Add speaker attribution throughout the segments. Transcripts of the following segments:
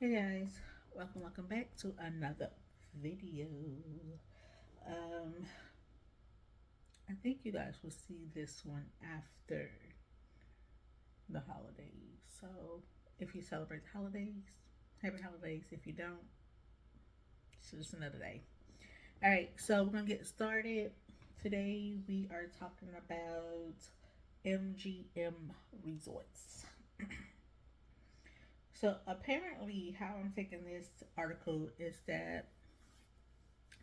Speaker 1: Hey guys, welcome back to another video. Um, I think you guys will see this one after the holidays. So if you celebrate the holidays, happy holidays. If you don't, it's just another day. All right, so we're gonna get started. Today we are talking about MGM resorts. So apparently, how I'm taking this article is that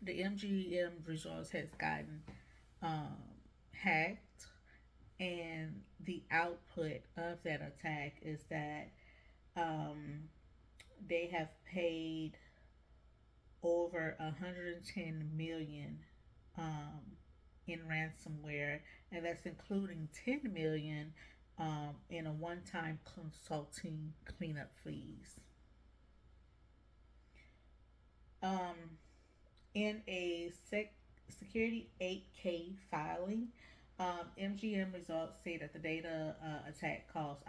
Speaker 1: the MGM resource has gotten hacked, and the output of that attack is that um, they have paid over 110 million in ransomware, and that's including 10 million in a one-time consulting cleanup fees. Um, in a security 8K filing, MGM results say that the data attack caused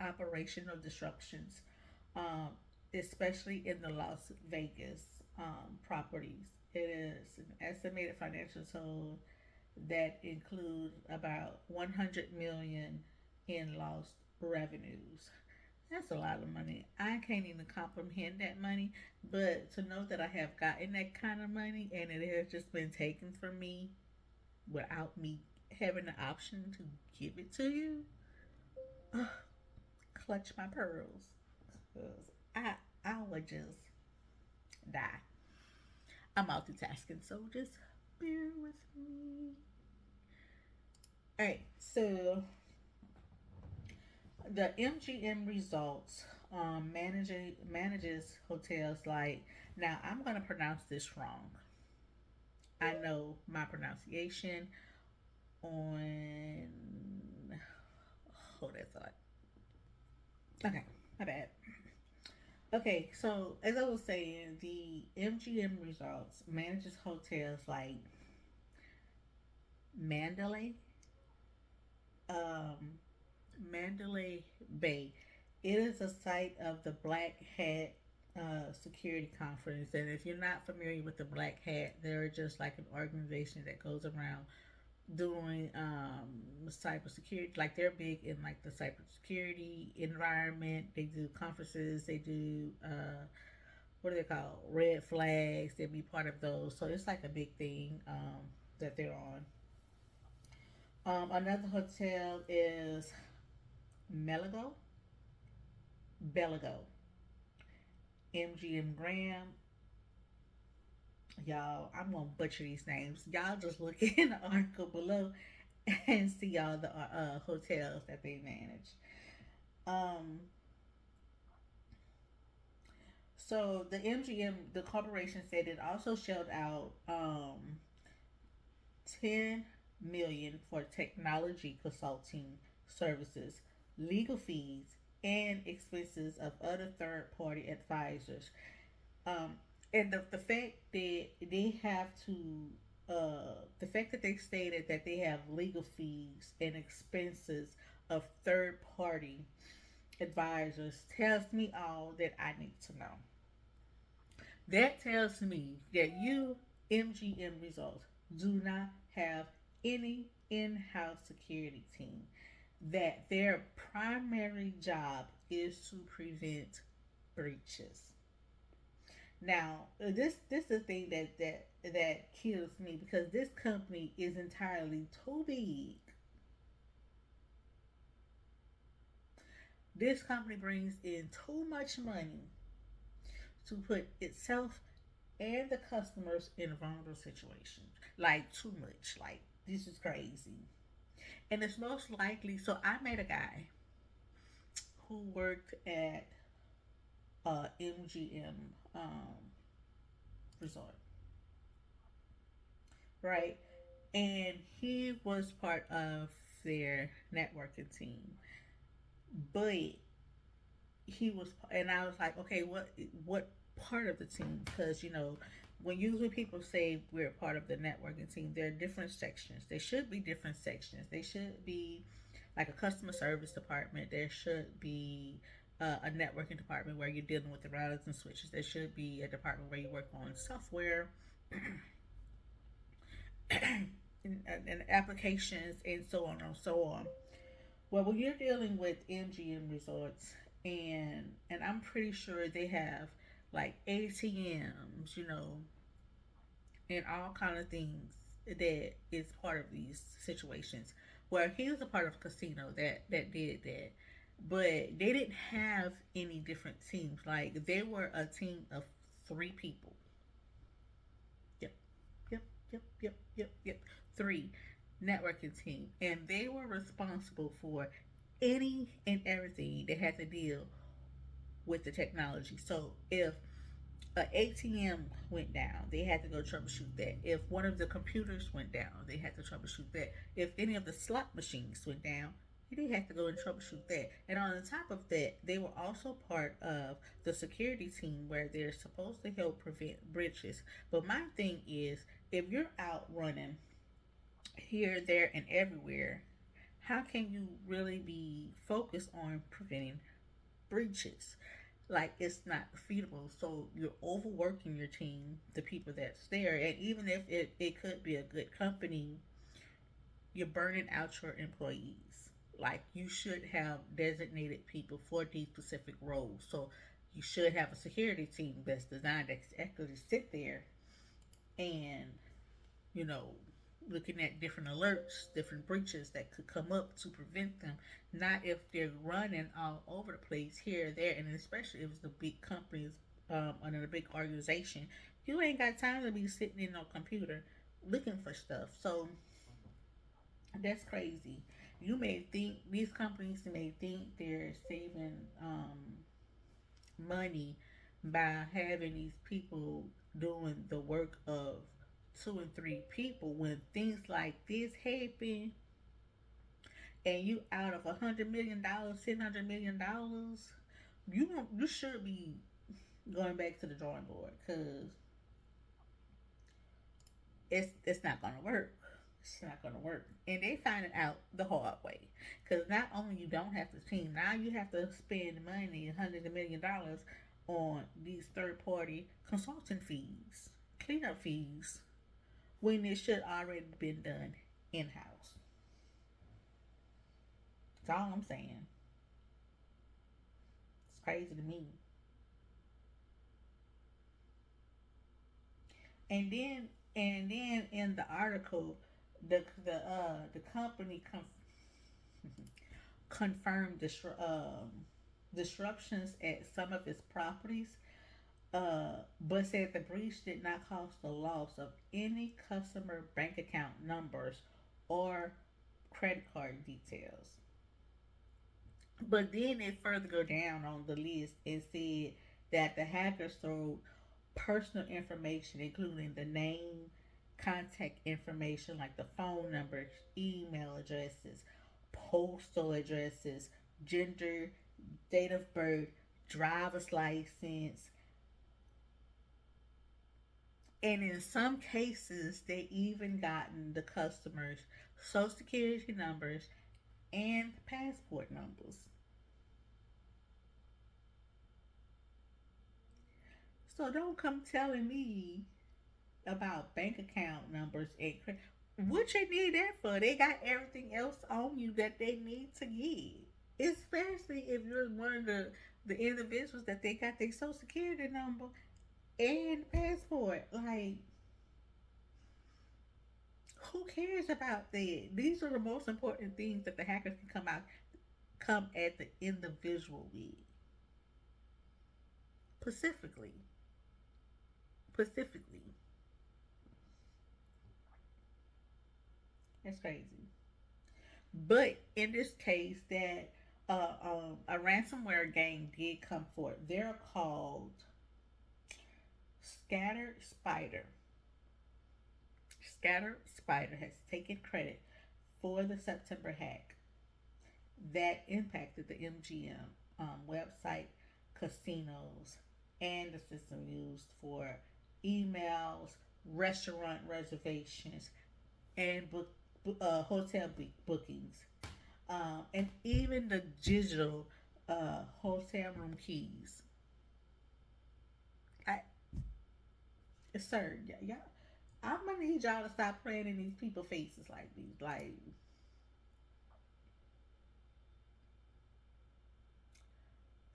Speaker 1: operational disruptions, um, especially in the Las Vegas properties. It is an estimated financial toll that includes about 100 million in lost revenues. That's a lot of money. I can't even comprehend that money, but to know that I have gotten that kind of money and it has just been taken from me without me having the option to give it to you, clutch my pearls. 'Cause I would just die. I'm multitasking, so just bear with me. Alright, so the MGM results manages hotels like, now I'm gonna pronounce this wrong. I know my pronunciation on, hold that thought. Okay, my bad. Okay, so as I was saying, the MGM results manages hotels like Mandalay, um, Mandalay Bay. It is a site of the Black Hat Security Conference. And if you're not familiar with the Black Hat, they're just like an organization that goes around doing cybersecurity. Like they're big in like the cybersecurity environment. They do conferences. They do what do they call red flags? They'll be part of those. So it's like a big thing that they're on. Another hotel is Meligo, Belago, MGM Graham. Y'all, I'm gonna butcher these names. Y'all just look in the article below and see all the hotels that they manage. Um, so the MGM, the corporation said it also shelled out 10 million for technology consulting services, legal fees, and expenses of other third party advisors. Um, and the fact that they have to, the fact that they stated that they have legal fees and expenses of third party advisors tells me all that I need to know. That tells me that you, MGM Results, do not have any in house security team, that their primary job is to prevent breaches. Now, this is the thing that kills me, because this company is entirely too big. This company brings in too much money to put itself and the customers in a vulnerable situation. Like too much. Like this is crazy. And it's most likely, so I met a guy who worked at MGM resort, right? And he was part of their networking team. But he was, and I was like, okay, what part of the team? Because when usually people say we're part of the networking team, there are different sections. There should be different sections. They should be like a customer service department. There should be a networking department where you're dealing with the routers and switches. There should be a department where you work on software and applications and so on and so on. Well, when you're dealing with MGM resorts, and I'm pretty sure they have like ATMs, and all kind of things that is part of these situations. Well, he was a part of a casino that did that, but they didn't have any different teams. Like they were a team of 3 people. Yep, yep, yep. Three networking team, and they were responsible for any and everything that had to deal with the technology. So if an ATM went down, they had to go troubleshoot that. If one of the computers went down, they had to troubleshoot that. If any of the slot machines went down, they had to go and troubleshoot that. And on the top of that, they were also part of the security team where they're supposed to help prevent breaches. But my thing is, if you're out running here, there, and everywhere, how can you really be focused on preventing breaches? Like it's not feasible. So you're overworking your team, the people that's there, and even if it could be a good company, you're burning out your employees. Like you should have designated people for these specific roles. So you should have a security team that's designed to actually sit there and you know, looking at different alerts, different breaches that could come up to prevent them. Not if they're running all over the place here, there, and especially if it's the big companies under a big organization. You ain't got time to be sitting in no computer looking for stuff. So that's crazy. You may think these companies may think they're saving money by having these people doing the work of 2 and 3 people when things like this happen and you out of $100 million, $700 million, you should be going back to the drawing board because it's not gonna work. It's not gonna work, and they find it out the hard way. Because not only you don't have the team, now you have to spend money, $100 million, on these third party consulting fees, cleanup fees, when it should already been done in house. That's all I'm saying. It's crazy to me. And then in the article, the company confirmed disruptions at some of its properties, but said the breach did not cause the loss of any customer bank account numbers or credit card details. But then it further go down on the list and said that the hackers stole personal information, including the name, contact information like the phone numbers, email addresses, postal addresses, gender, date of birth, driver's license, and in some cases, they even gotten the customers' social security numbers and passport numbers. So don't come telling me about bank account numbers and what you need that for. They got everything else on you that they need to get. Especially if you're one of the individuals that they got their social security number and passport. Like, who cares about that? These are the most important things that the hackers can come at the individual with. Specifically. Specifically. That's crazy. But in this case, that a ransomware gang did come forth. They're called Scattered Spider. Scattered Spider has taken credit for the September hack that impacted the MGM website, casinos, and the system used for emails, restaurant reservations, and hotel bookings, and even the digital. hotel room keys. I, sir, y'all, I'm gonna need y'all to stop playing in these people faces like these. Like,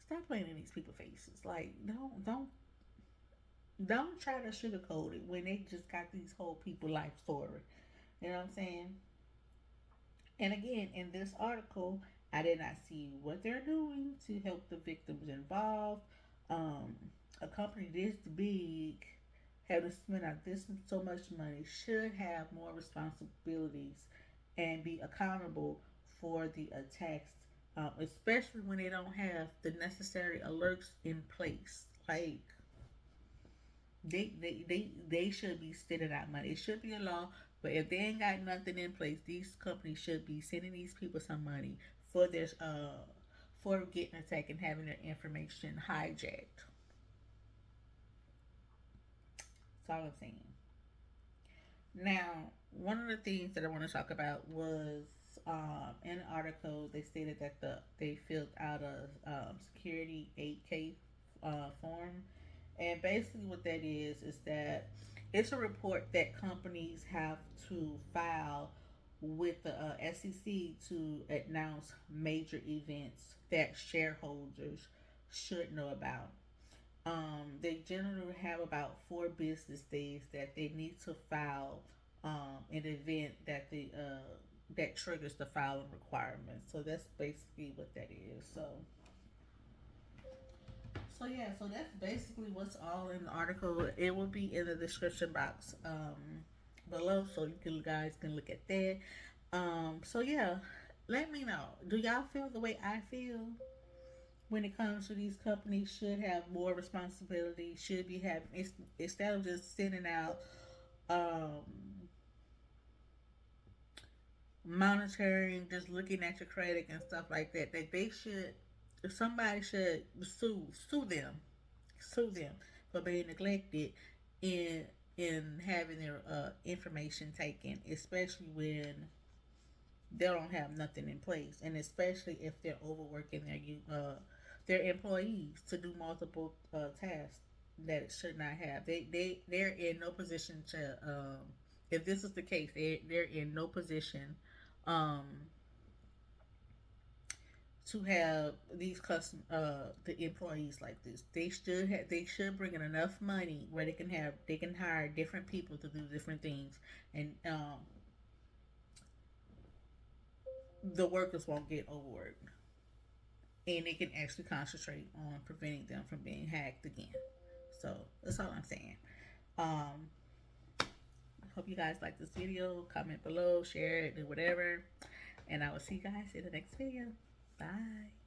Speaker 1: stop playing in these people faces. Like, don't try to sugarcoat it when they just got these whole people life story. You know what I'm saying? And again, in this article, I did not see what they're doing to help the victims involved. Um, a company this big, having spent out this so much money, should have more responsibilities and be accountable for the attacks, especially when they don't have the necessary alerts in place. Like, they should be sending out money. It should be a law, but if they ain't got nothing in place, these companies should be sending these people some money for this for getting attacked and having their information hijacked. That's all I'm saying. Now, one of the things that I want to talk about was in an article they stated that they filled out a security 8K form, and basically what that is that it's a report that companies have to file with the SEC to announce major events that shareholders should know about. They generally have about 4 business days that they need to file an event that that triggers the filing requirements. So that's basically what that is. So yeah, so that's basically what's all in the article. It will be in the description box below, so guys can look at that. So yeah, let me know. Do y'all feel the way I feel when it comes to these companies? Should have more responsibility. Should be having instead of just sending out um, monitoring, just looking at your credit and stuff like that. That they should, if somebody should sue them, sue them for being neglected in having their information taken, especially when they don't have nothing in place, and especially if they're overworking their employees to do multiple tasks that it should not have. They're in no position to if this is the case, they're in no position um, to have these the employees like this. They should bring in enough money where they can hire different people to do different things, and the workers won't get overworked, and they can actually concentrate on preventing them from being hacked again. So that's all I'm saying. Um, Hope you guys like this video. Comment below, share it, do whatever. And I will see you guys in the next video. Bye.